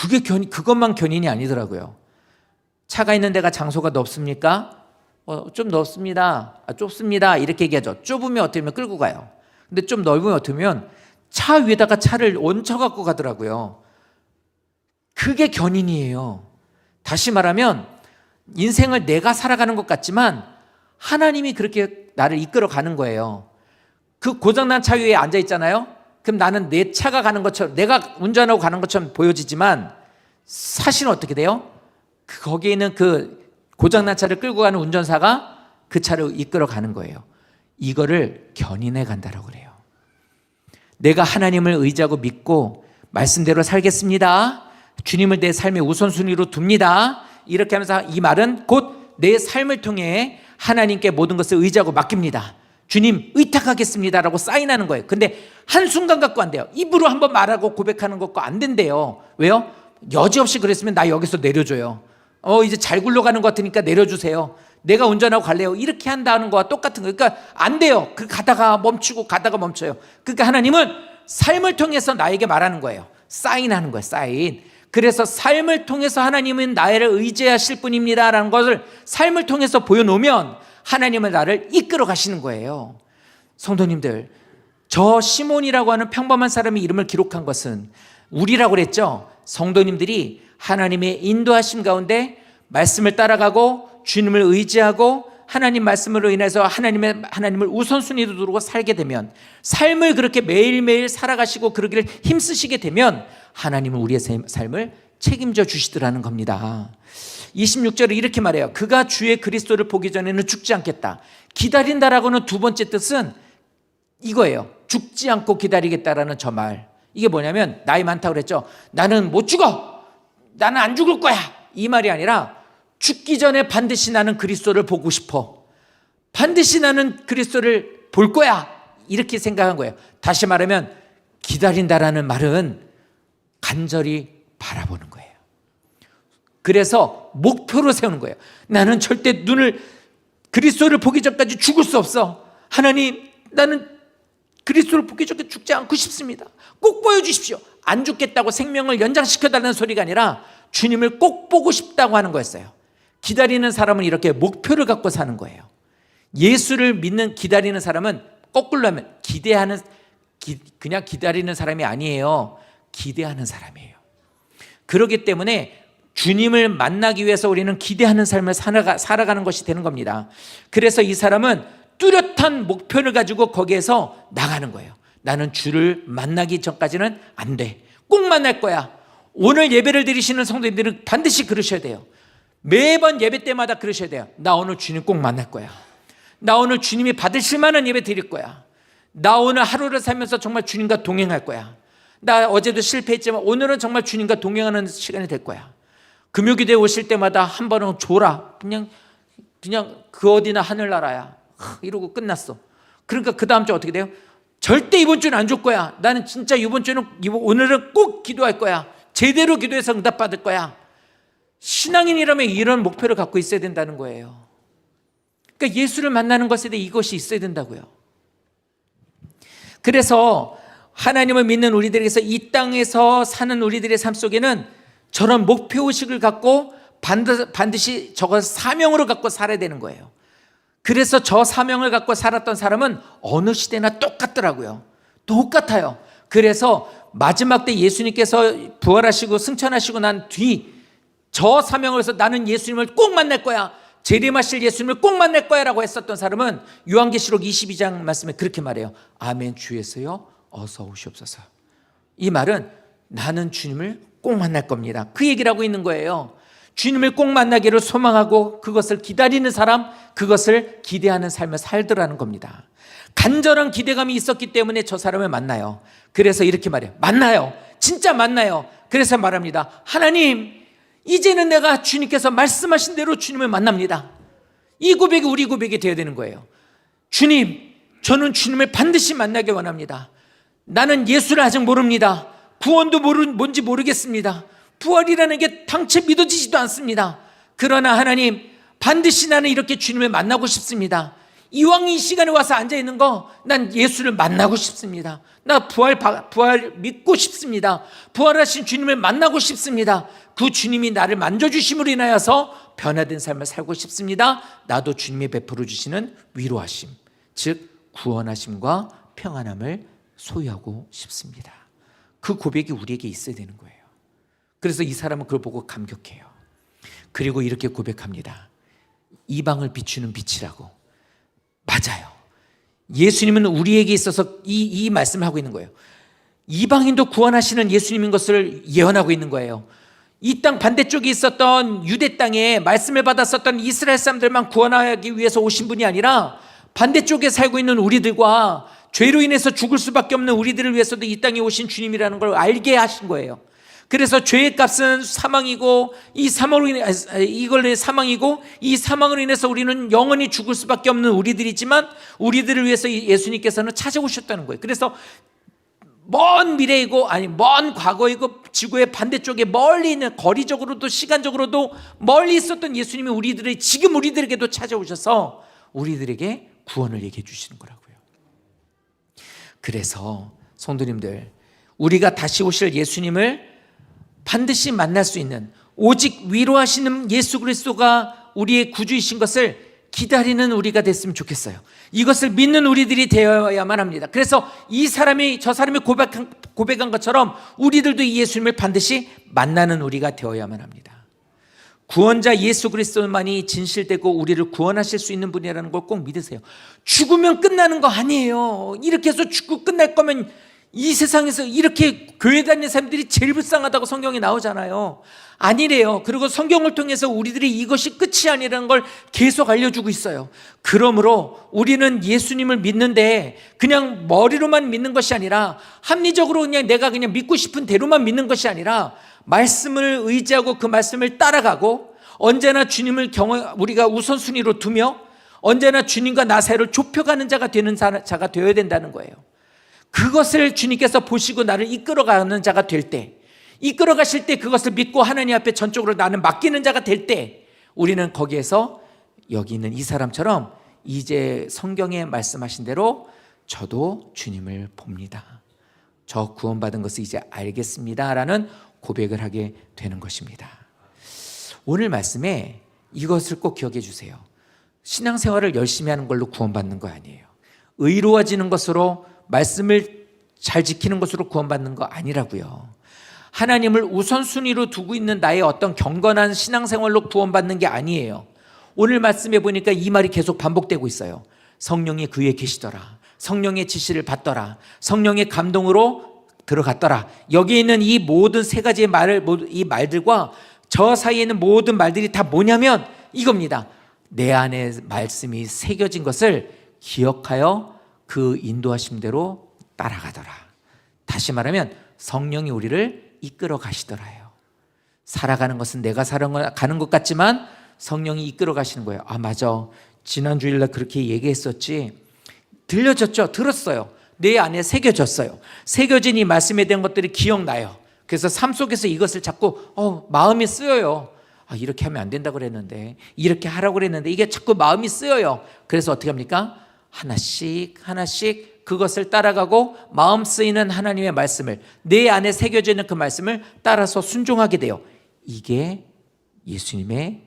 그것만 견인이 아니더라고요. 차가 있는 데가 장소가 넓습니까? 좀 넓습니다. 좁습니다. 이렇게 얘기하죠. 좁으면 어떻게 하면 끌고 가요. 근데 좀 넓으면 어떻게 하면 차 위에다가 차를 얹혀 갖고 가더라고요. 그게 견인이에요. 다시 말하면 인생을 내가 살아가는 것 같지만 하나님이 그렇게 나를 이끌어 가는 거예요. 그 고장난 차 위에 앉아 있잖아요. 그럼 나는 내 차가 가는 것처럼 내가 운전하고 가는 것처럼 보여지지만 사실은 어떻게 돼요? 거기에 있는 그 고장난 차를 끌고 가는 운전사가 그 차를 이끌어 가는 거예요. 이거를 견인해 간다라고 그래요. 내가 하나님을 의지하고 믿고 말씀대로 살겠습니다. 주님을 내 삶의 우선순위로 둡니다. 이렇게 하면서 이 말은 곧 내 삶을 통해 하나님께 모든 것을 의지하고 맡깁니다. 주님 의탁하겠습니다 라고 사인하는 거예요. 근데 한순간 갖고 안 돼요. 입으로 한번 말하고 고백하는 것과 안 된대요. 왜요? 여지없이 그랬으면 나 여기서 내려줘요. 이제 잘 굴러가는 것 같으니까 내려주세요. 내가 운전하고 갈래요. 이렇게 한다는 거와 똑같은 거예요. 그러니까 안 돼요. 가다가 멈추고 가다가 멈춰요. 그러니까 하나님은 삶을 통해서 나에게 말하는 거예요. 사인하는 거예요. 사인. 그래서 삶을 통해서 하나님은 나를 의지하실 분입니다 라는 것을 삶을 통해서 보여놓으면 하나님은 나를 이끌어 가시는 거예요. 성도님들, 저 시몬이라고 하는 평범한 사람의 이름을 기록한 것은 우리라고 그랬죠. 성도님들이 하나님의 인도하심 가운데 말씀을 따라가고 주님을 의지하고 하나님 말씀으로 인해서 하나님을 우선순위로 두고 살게 되면, 삶을 그렇게 매일매일 살아가시고 그러기를 힘쓰시게 되면 하나님은 우리의 삶을 책임져 주시더라는 겁니다. 26절에 이렇게 말해요. 그가 주의 그리스도를 보기 전에는 죽지 않겠다. 기다린다라고는 두 번째 뜻은 이거예요. 죽지 않고 기다리겠다라는 저 말. 이게 뭐냐면, 나이 많다고 그랬죠. 나는 못 죽어, 나는 안 죽을 거야, 이 말이 아니라 죽기 전에 반드시 나는 그리스도를 보고 싶어, 반드시 나는 그리스도를 볼 거야, 이렇게 생각한 거예요. 다시 말하면 기다린다라는 말은 간절히 바라보는 거예요. 그래서 목표로 세우는 거예요. 나는 절대 그리스도를 보기 전까지 죽을 수 없어. 하나님, 나는 그리스도를 보기 전까지 죽지 않고 싶습니다. 꼭 보여주십시오. 안 죽겠다고 생명을 연장시켜달라는 소리가 아니라 주님을 꼭 보고 싶다고 하는 거였어요. 기다리는 사람은 이렇게 목표를 갖고 사는 거예요. 예수를 믿는 기다리는 사람은 거꾸로 하면 그냥 기다리는 사람이 아니에요. 기대하는 사람이에요. 그렇기 때문에 주님을 만나기 위해서 우리는 기대하는 삶을 살아가는 것이 되는 겁니다. 그래서 이 사람은 뚜렷한 목표를 가지고 거기에서 나가는 거예요. 나는 주를 만나기 전까지는 안 돼. 꼭 만날 거야. 오늘 예배를 드리시는 성도님들은 반드시 그러셔야 돼요. 매번 예배 때마다 그러셔야 돼요. 나 오늘 주님 꼭 만날 거야. 나 오늘 주님이 받으실 만한 예배 드릴 거야. 나 오늘 하루를 살면서 정말 주님과 동행할 거야. 나 어제도 실패했지만 오늘은 정말 주님과 동행하는 시간이 될 거야. 금요기도에 오실 때마다 한 번은 줘라. 그냥 그 어디나 하늘나라야, 이러고 끝났어. 그러니까 그 다음 주 어떻게 돼요? 절대 이번 주는 안 줄 거야. 나는 진짜 오늘은 꼭 기도할 거야. 제대로 기도해서 응답받을 거야. 신앙인이라면 이런 목표를 갖고 있어야 된다는 거예요. 그러니까 예수를 만나는 것에 대해 이것이 있어야 된다고요. 그래서 하나님을 믿는 우리들에게서 이 땅에서 사는 우리들의 삶 속에는 저런 목표의식을 갖고 반드시 저걸 사명으로 갖고 살아야 되는 거예요. 그래서 저 사명을 갖고 살았던 사람은 어느 시대나 똑같더라고요. 똑같아요. 그래서 마지막 때 예수님께서 부활하시고 승천하시고 난 뒤 저 사명을 해서 나는 예수님을 꼭 만날 거야, 재림하실 예수님을 꼭 만날 거야 라고 했었던 사람은 요한계시록 22장 말씀에 그렇게 말해요. 아멘, 주 예수여 어서 오시옵소서. 이 말은 나는 주님을 꼭 만날 겁니다, 그 얘기를 하고 있는 거예요. 주님을 꼭 만나기를 소망하고 그것을 기다리는 사람, 그것을 기대하는 삶을 살더라는 겁니다. 간절한 기대감이 있었기 때문에 저 사람을 만나요. 그래서 이렇게 말해요. 만나요. 진짜 만나요. 그래서 말합니다. 하나님, 이제는 내가 주님께서 말씀하신 대로 주님을 만납니다. 이 고백이 우리 고백이 되어야 되는 거예요. 주님, 저는 주님을 반드시 만나기 원합니다. 나는 예수를 아직 모릅니다. 구원도 뭔지 모르겠습니다. 부활이라는 게 당최 믿어지지도 않습니다. 그러나 하나님, 반드시 나는 이렇게 주님을 만나고 싶습니다. 이왕 이 시간에 와서 앉아있는 거, 난 예수를 만나고 싶습니다. 나 부활 믿고 싶습니다. 부활하신 주님을 만나고 싶습니다. 그 주님이 나를 만져주심으로 인하여서 변화된 삶을 살고 싶습니다. 나도 주님이 베풀어 주시는 위로하심, 즉 구원하심과 평안함을 소유하고 싶습니다. 그 고백이 우리에게 있어야 되는 거예요. 그래서 이 사람은 그걸 보고 감격해요. 그리고 이렇게 고백합니다. 이방을 비추는 빛이라고. 맞아요. 예수님은 우리에게 있어서 이 말씀을 하고 있는 거예요. 이방인도 구원하시는 예수님인 것을 예언하고 있는 거예요. 이 땅 반대쪽에 있었던 유대 땅에 말씀을 받았었던 이스라엘 사람들만 구원하기 위해서 오신 분이 아니라 반대쪽에 살고 있는 우리들과 죄로 인해서 죽을 수밖에 없는 우리들을 위해서도 이 땅에 오신 주님이라는 걸 알게 하신 거예요. 그래서 죄의 값은 사망이고 이 사망으로 인해서 우리는 영원히 죽을 수밖에 없는 우리들이지만 우리들을 위해서 예수님께서는 찾아오셨다는 거예요. 그래서 먼 미래이고 먼 과거이고 지구의 반대쪽에 멀리 있는, 거리적으로도 시간적으로도 멀리 있었던 예수님이 지금 우리들에게도 찾아오셔서 우리들에게 구원을 얘기해 주시는 거라고요. 그래서 성도님들, 우리가 다시 오실 예수님을 반드시 만날 수 있는, 오직 위로하시는 예수 그리스도가 우리의 구주이신 것을 기다리는 우리가 됐으면 좋겠어요. 이것을 믿는 우리들이 되어야만 합니다. 그래서 이 사람이 저 사람이 고백한 것처럼 우리들도 이 예수님을 반드시 만나는 우리가 되어야만 합니다. 구원자 예수 그리스도만이 진실되고 우리를 구원하실 수 있는 분이라는 걸 꼭 믿으세요. 죽으면 끝나는 거 아니에요. 이렇게 해서 죽고 끝날 거면 이 세상에서 이렇게 교회 다니는 사람들이 제일 불쌍하다고 성경에 나오잖아요. 아니래요. 그리고 성경을 통해서 우리들이 이것이 끝이 아니라는 걸 계속 알려주고 있어요. 그러므로 우리는 예수님을 믿는데 그냥 머리로만 믿는 것이 아니라 합리적으로 그냥 내가 그냥 믿고 싶은 대로만 믿는 것이 아니라 말씀을 의지하고 그 말씀을 따라가고 언제나 주님을 우리가 우선순위로 두며 언제나 주님과 나 사이를 좁혀가는 자가 되어야 된다는 거예요. 그것을 주님께서 보시고 나를 이끌어가는 자가 될 때, 이끌어 가실 때 그것을 믿고 하나님 앞에 전적으로 나는 맡기는 자가 될 때 우리는 거기에서 여기 있는 이 사람처럼 이제 성경에 말씀하신 대로 저도 주님을 봅니다. 저 구원받은 것을 이제 알겠습니다 라는 고백을 하게 되는 것입니다. 오늘 말씀에 이것을 꼭 기억해 주세요. 신앙생활을 열심히 하는 걸로 구원받는 거 아니에요. 의로워지는 것으로 말씀을 잘 지키는 것으로 구원받는 거 아니라고요. 하나님을 우선순위로 두고 있는 나의 어떤 경건한 신앙생활로 구원받는 게 아니에요. 오늘 말씀에 보니까 이 말이 계속 반복되고 있어요. 성령이 그 위에 계시더라. 성령의 지시를 받더라. 성령의 감동으로 들어갔더라. 여기 있는 이 모든 세 가지의 이 말들과 저 사이에 있는 모든 말들이 다 뭐냐면 이겁니다. 내 안에 말씀이 새겨진 것을 기억하여 그 인도하심대로 따라가더라. 다시 말하면 성령이 우리를 이끌어 가시더라요. 살아가는 것은 내가 살아가는 것 같지만 성령이 이끌어 가시는 거예요. 아 맞아, 지난 주일날 그렇게 얘기했었지. 들려졌죠? 들었어요. 내 안에 새겨졌어요. 새겨진 이 말씀에 대한 것들이 기억나요. 그래서 삶 속에서 이것을 자꾸 마음이 쓰여요. 아, 이렇게 하면 안 된다고 그랬는데, 이렇게 하라고 그랬는데 이게 자꾸 마음이 쓰여요. 그래서 어떻게 합니까? 하나씩 하나씩 그것을 따라가고 마음 쓰이는 하나님의 말씀을, 내 안에 새겨져 있는 그 말씀을 따라서 순종하게 돼요. 이게 예수님의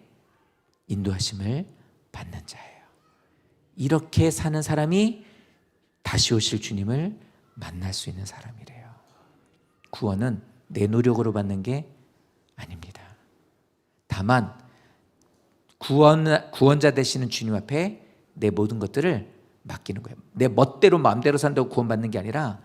인도하심을 받는 자예요. 이렇게 사는 사람이 다시 오실 주님을 만날 수 있는 사람이래요. 구원은 내 노력으로 받는 게 아닙니다. 다만 구원자 되시는 주님 앞에 내 모든 것들을 맡기는 거예요. 내 멋대로 마음대로 산다고 구원받는 게 아니라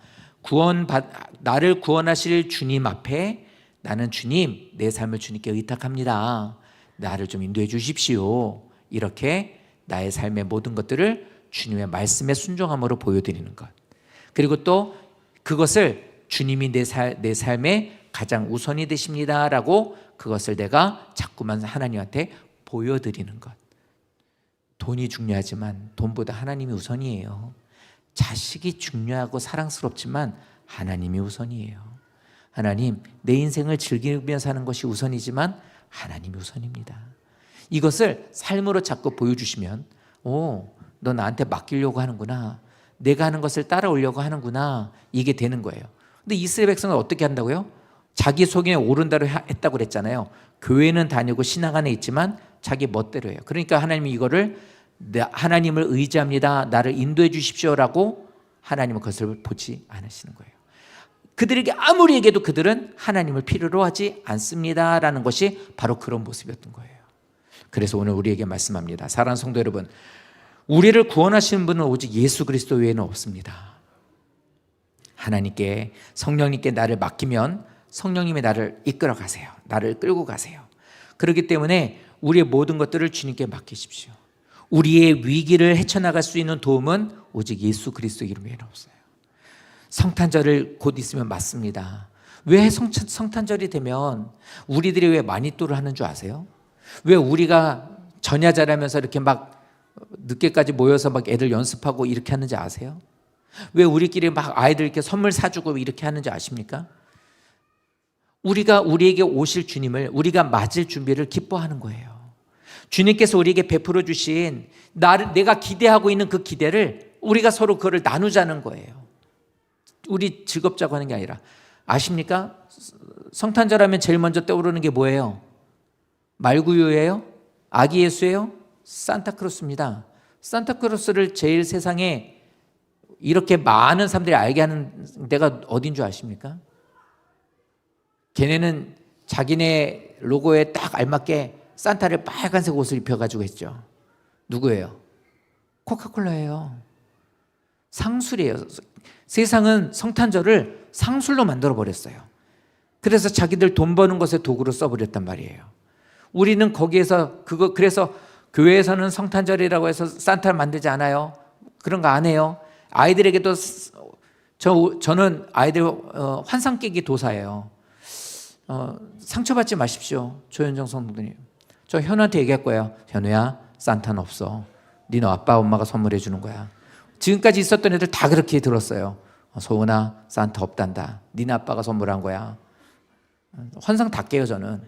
나를 구원하실 주님 앞에 나는 주님, 내 삶을 주님께 의탁합니다. 나를 좀 인도해 주십시오. 이렇게 나의 삶의 모든 것들을 주님의 말씀에 순종함으로 보여드리는 것. 그리고 또 그것을 주님이 내 삶의 가장 우선이 되십니다라고 그것을 내가 자꾸만 하나님한테 보여드리는 것. 돈이 중요하지만 돈보다 하나님이 우선이에요. 자식이 중요하고 사랑스럽지만 하나님이 우선이에요. 하나님, 내 인생을 즐기며 사는 것이 우선이지만 하나님이 우선입니다. 이것을 삶으로 자꾸 보여주시면 너 나한테 맡기려고 하는구나. 내가 하는 것을 따라오려고 하는구나. 이게 되는 거예요. 근데 이스라엘 백성은 어떻게 한다고요? 자기 속에 오른 대로 했다고 그랬잖아요. 교회는 다니고 신앙 안에 있지만 자기 멋대로 해요. 그러니까 하나님이 이거를 하나님을 의지합니다. 나를 인도해 주십시오라고 하나님은 그것을 보지 않으시는 거예요. 그들에게 아무리 얘기해도 그들은 하나님을 필요로 하지 않습니다라는 것이 바로 그런 모습이었던 거예요. 그래서 오늘 우리에게 말씀합니다. 사랑하는 성도 여러분, 우리를 구원하시는 분은 오직 예수 그리스도 외에는 없습니다. 하나님께, 성령님께 나를 맡기면 성령님이 나를 이끌어 가세요. 나를 끌고 가세요. 그렇기 때문에 우리의 모든 것들을 주님께 맡기십시오. 우리의 위기를 헤쳐나갈 수 있는 도움은 오직 예수 그리스도 이름 외에는 없어요. 성탄절을 곧 있으면 맞습니다. 왜 성탄절이 되면 우리들이 왜 마니또를 하는 줄 아세요? 왜 우리가 전야제라면서 이렇게 막 늦게까지 모여서 막 애들 연습하고 이렇게 하는지 아세요? 왜 우리끼리 막 아이들 이렇게 선물 사주고 이렇게 하는지 아십니까? 우리가 우리에게 오실 주님을 우리가 맞을 준비를 기뻐하는 거예요. 주님께서 우리에게 베풀어 주신 내가 기대하고 있는 그 기대를 우리가 서로 그거를 나누자는 거예요. 우리 즐겁자고 하는 게 아니라. 아십니까? 성탄절 하면 제일 먼저 떠오르는 게 뭐예요? 말구유예요? 아기 예수예요? 산타크로스입니다. 산타크로스를 제일 세상에 이렇게 많은 사람들이 알게 하는 데가 어딘 줄 아십니까? 걔네는 자기네 로고에 딱 알맞게 산타를 빨간색 옷을 입혀가지고 했죠. 누구예요? 코카콜라예요. 상술이에요. 세상은 성탄절을 상술로 만들어버렸어요. 그래서 자기들 돈 버는 것에 도구로 써버렸단 말이에요. 우리는 거기에서 그래서 교회에서는 성탄절이라고 해서 산타를 만들지 않아요. 그런 거 안 해요. 아이들에게도 저는 아이들 환상 깨기 도사예요. 상처받지 마십시오. 조현정 성도님. 저 현우한테 얘기할 거예요. 현우야, 산타는 없어. 네 아빠 엄마가 선물해 주는 거야. 지금까지 있었던 애들 다 그렇게 들었어요. 소은아, 산타 없단다. 네 아빠가 선물한 거야. 환상 다 깨요 저는.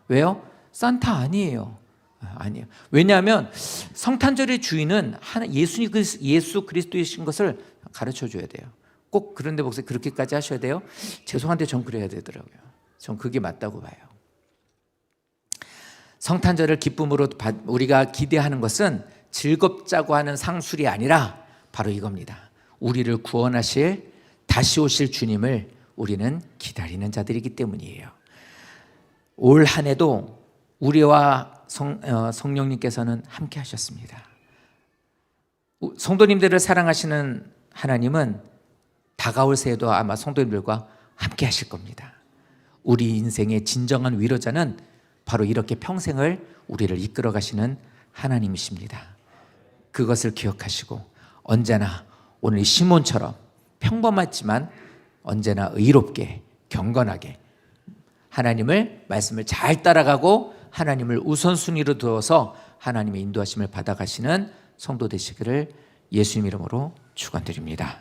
왜요? 산타 아니에요. 아니에요. 왜냐하면 성탄절의 주인은 예수 그리스도이신 것을 가르쳐 줘야 돼요. 꼭 그런데 목사님 그렇게까지 하셔야 돼요? 죄송한데 전 그래야 되더라고요. 전 그게 맞다고 봐요. 성탄절을 기쁨으로 우리가 기대하는 것은 즐겁자고 하는 상술이 아니라 바로 이겁니다. 우리를 구원하실 다시 오실 주님을 우리는 기다리는 자들이기 때문이에요. 올 한 해도 우리와 성령님께서는 함께 하셨습니다. 성도님들을 사랑하시는 하나님은 다가올 새해도 아마 성도님들과 함께 하실 겁니다. 우리 인생의 진정한 위로자는 바로 이렇게 평생을 우리를 이끌어 가시는 하나님이십니다. 그것을 기억하시고 언제나 오늘 이 시몬처럼 평범하지만 언제나 의롭게 경건하게 하나님을 말씀을 잘 따라가고 하나님을 우선순위로 두어서 하나님의 인도하심을 받아가시는 성도 되시기를 예수님 이름으로 축원드립니다.